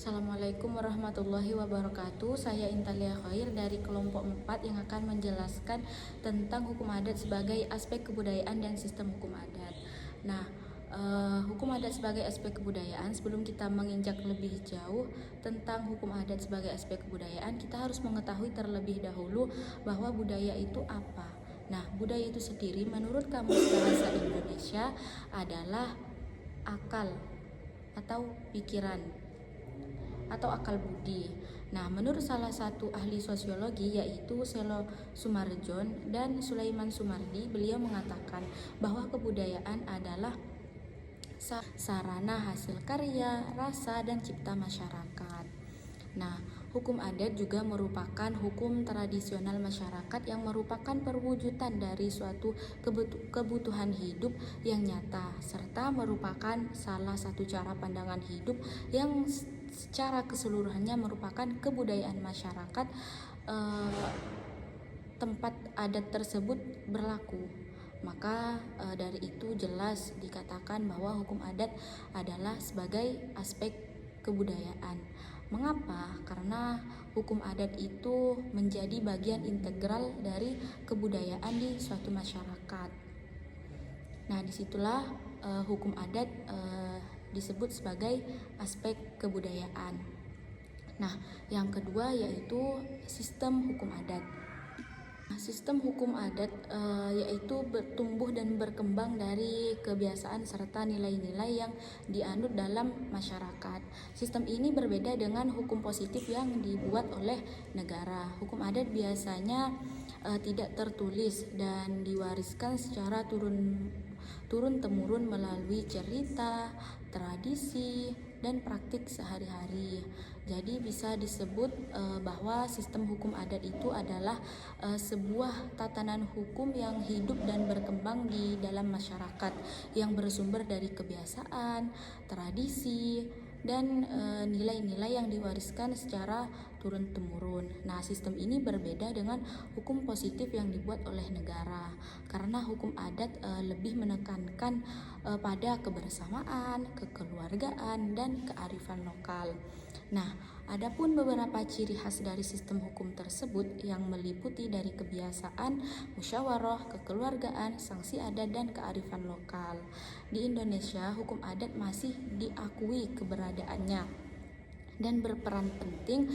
Assalamualaikum warahmatullahi wabarakatuh. Saya Intalia Khair dari kelompok 4 yang akan menjelaskan tentang hukum adat sebagai aspek kebudayaan dan sistem hukum adat. Nah, hukum adat sebagai aspek kebudayaan, sebelum kita menginjak lebih jauh tentang hukum adat sebagai aspek kebudayaan, kita harus mengetahui terlebih dahulu bahwa budaya itu apa. Nah, budaya itu sendiri menurut Kamus Bahasa Indonesia adalah akal atau pikiran atau akal budi. Nah, menurut salah satu ahli sosiologi yaitu Selo Sumarjon dan Sulaiman Sumardi, beliau mengatakan bahwa kebudayaan adalah sarana hasil karya, rasa, dan cipta masyarakat. Nah, hukum adat juga merupakan hukum tradisional masyarakat yang merupakan perwujudan dari suatu kebutuhan hidup yang nyata, serta merupakan salah satu cara pandangan hidup yang secara keseluruhannya merupakan kebudayaan masyarakat tempat adat tersebut berlaku. Maka dari itu jelas dikatakan bahwa hukum adat adalah sebagai aspek kebudayaan. Mengapa? Karena hukum adat itu menjadi bagian integral dari kebudayaan di suatu masyarakat. Nah, disitulah hukum adat disebut sebagai aspek kebudayaan. Nah, yang kedua yaitu sistem hukum adat. Sistem hukum adat yaitu bertumbuh dan berkembang dari kebiasaan serta nilai-nilai yang dianut dalam masyarakat. Sistem ini berbeda dengan hukum positif yang dibuat oleh negara. Hukum adat biasanya tidak tertulis dan diwariskan secara turun-temurun melalui cerita, tradisi, dan praktik sehari-hari. Jadi bisa disebut bahwa sistem hukum adat itu adalah sebuah tatanan hukum yang hidup dan berkembang di dalam masyarakat yang bersumber dari kebiasaan, tradisi, dan nilai-nilai yang diwariskan secara turun-temurun. Nah, sistem ini berbeda dengan hukum positif yang dibuat oleh negara, karena hukum adat lebih menekankan pada kebersamaan, kekeluargaan, dan kearifan lokal. Nah, adapun beberapa ciri khas dari sistem hukum tersebut yang meliputi dari kebiasaan, musyawarah, kekeluargaan, sanksi adat, dan kearifan lokal. Di Indonesia, hukum adat masih diakui keberadaannya dan berperan penting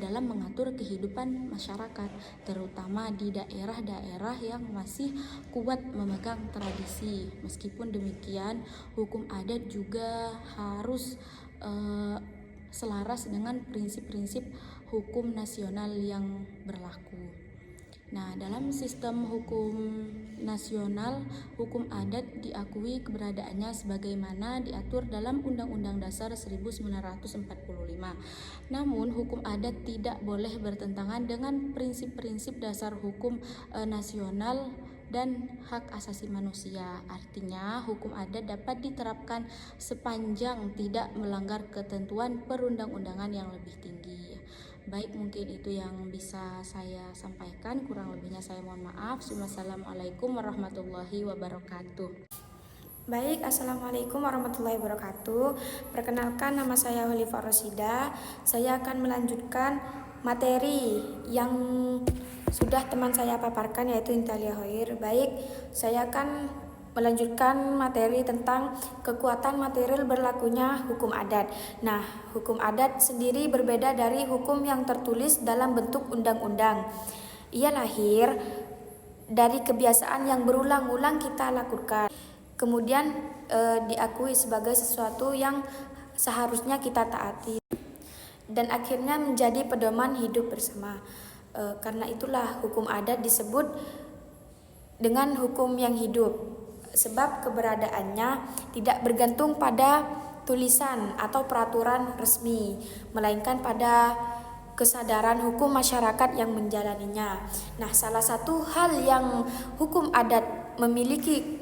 dalam mengatur kehidupan masyarakat, terutama di daerah-daerah yang masih kuat memegang tradisi. Meskipun demikian, hukum adat juga harus selaras dengan prinsip-prinsip hukum nasional yang berlaku. Nah, dalam sistem hukum nasional, hukum adat diakui keberadaannya sebagaimana diatur dalam Undang-Undang Dasar 1945. Namun, hukum adat tidak boleh bertentangan dengan prinsip-prinsip dasar hukum nasional dan hak asasi manusia. Artinya, hukum adat dapat diterapkan sepanjang tidak melanggar ketentuan perundang-undangan yang lebih tinggi. Baik, mungkin itu yang bisa saya sampaikan. Kurang lebihnya saya mohon maaf. Wassalamualaikum warahmatullahi wabarakatuh. Baik, Assalamualaikum warahmatullahi wabarakatuh. Perkenalkan, nama saya Holifah Rosida. Saya akan melanjutkan materi yang sudah teman saya paparkan, yaitu Intalia Khair. Baik, saya akan melanjutkan materi tentang kekuatan material berlakunya hukum adat. Nah, hukum adat sendiri berbeda dari hukum yang tertulis dalam bentuk undang-undang. Ia lahir dari kebiasaan yang berulang-ulang kita lakukan, kemudian diakui sebagai sesuatu yang seharusnya kita taati, dan akhirnya menjadi pedoman hidup bersama. Karena itulah hukum adat disebut dengan hukum yang hidup, sebab keberadaannya tidak bergantung pada tulisan atau peraturan resmi, melainkan pada kesadaran hukum masyarakat yang menjalaninya. Nah, salah satu hal yang hukum adat memiliki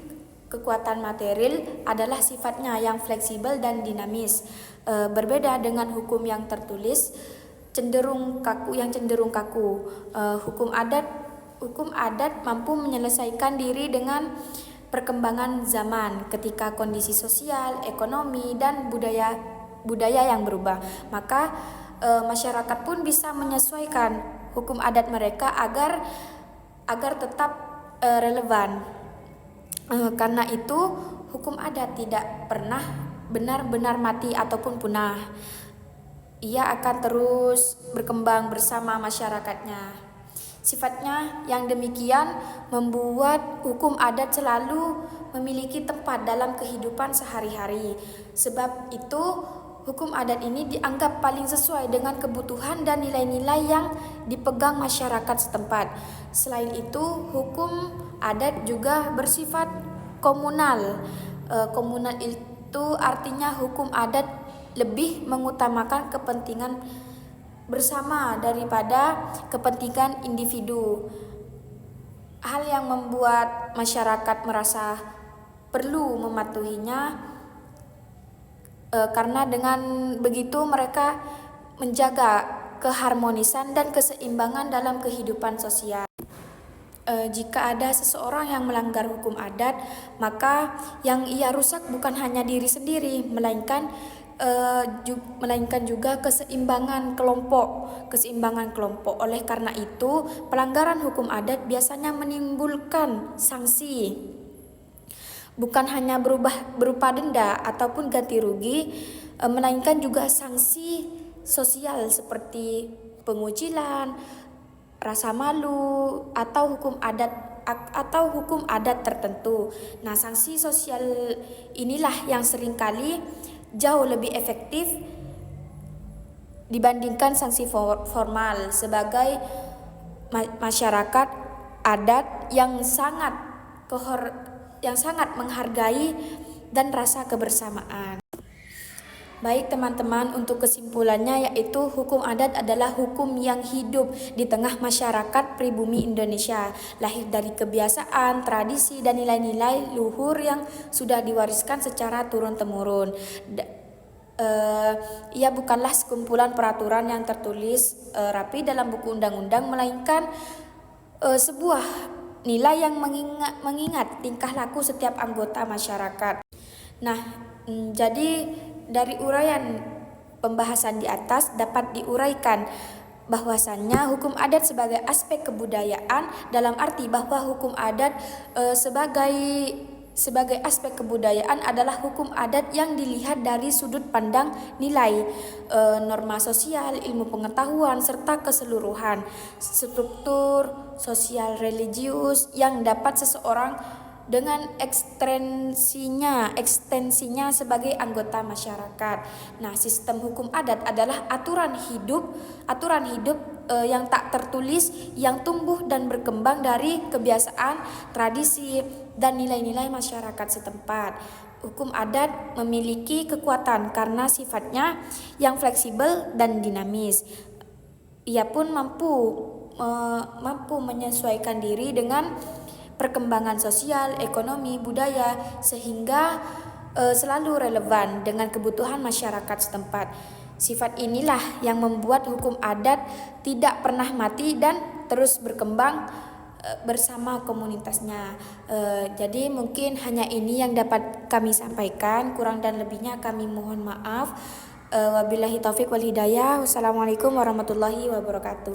kekuatan material adalah sifatnya yang fleksibel dan dinamis. Berbeda dengan hukum yang tertulis cenderung kaku. Hukum adat mampu menyelesaikan diri dengan perkembangan zaman ketika kondisi sosial, ekonomi, dan budaya budaya yang berubah. Maka masyarakat pun bisa menyesuaikan hukum adat mereka agar tetap relevan. Karena itu hukum adat tidak pernah benar-benar mati ataupun punah. Ia akan terus berkembang bersama masyarakatnya. Sifatnya yang demikian membuat hukum adat selalu memiliki tempat dalam kehidupan sehari-hari. Sebab itu hukum adat ini dianggap paling sesuai dengan kebutuhan dan nilai-nilai yang dipegang masyarakat setempat. Selain itu, hukum adat juga bersifat komunal. Komunal itu artinya hukum adat lebih mengutamakan kepentingan bersama daripada kepentingan individu. Hal yang membuat masyarakat merasa perlu mematuhinya karena dengan begitu mereka menjaga keharmonisan dan keseimbangan dalam kehidupan sosial. Jika ada seseorang yang melanggar hukum adat, maka yang ia rusak bukan hanya diri sendiri, melainkan juga keseimbangan kelompok. Oleh karena itu, pelanggaran hukum adat biasanya menimbulkan sanksi, bukan hanya berupa denda ataupun ganti rugi, melainkan juga sanksi sosial seperti pengucilan, rasa malu, atau hukum adat tertentu. Nah, sanksi sosial inilah yang seringkali jauh lebih efektif dibandingkan sanksi formal sebagai masyarakat adat yang sangat menghargai dan rasa kebersamaan. Baik teman-teman, untuk kesimpulannya yaitu hukum adat adalah hukum yang hidup di tengah masyarakat pribumi Indonesia, lahir dari kebiasaan, tradisi, dan nilai-nilai luhur yang sudah diwariskan secara turun-temurun. Ia bukanlah sekumpulan peraturan yang tertulis rapi dalam buku undang-undang, melainkan sebuah nilai yang mengingat tingkah laku setiap anggota masyarakat. Nah, jadi dari uraian pembahasan di atas dapat diuraikan bahwasannya hukum adat sebagai aspek kebudayaan, dalam arti bahwa hukum adat sebagai aspek kebudayaan adalah hukum adat yang dilihat dari sudut pandang nilai, norma sosial, ilmu pengetahuan, serta keseluruhan struktur sosial religius yang dapat seseorang dengan ekstensinya sebagai anggota masyarakat. Nah, sistem hukum adat adalah aturan hidup yang tak tertulis, yang tumbuh dan berkembang dari kebiasaan, tradisi, dan nilai-nilai masyarakat setempat. Hukum adat memiliki kekuatan karena sifatnya yang fleksibel dan dinamis. Ia pun mampu menyesuaikan diri dengan perkembangan sosial, ekonomi, budaya, sehingga selalu relevan dengan kebutuhan masyarakat setempat. Sifat inilah yang membuat hukum adat tidak pernah mati dan terus berkembang bersama komunitasnya. Jadi mungkin hanya ini yang dapat kami sampaikan, kurang dan lebihnya kami mohon maaf. Wabillahi taufik wal hidayah. Wassalamualaikum warahmatullahi wabarakatuh.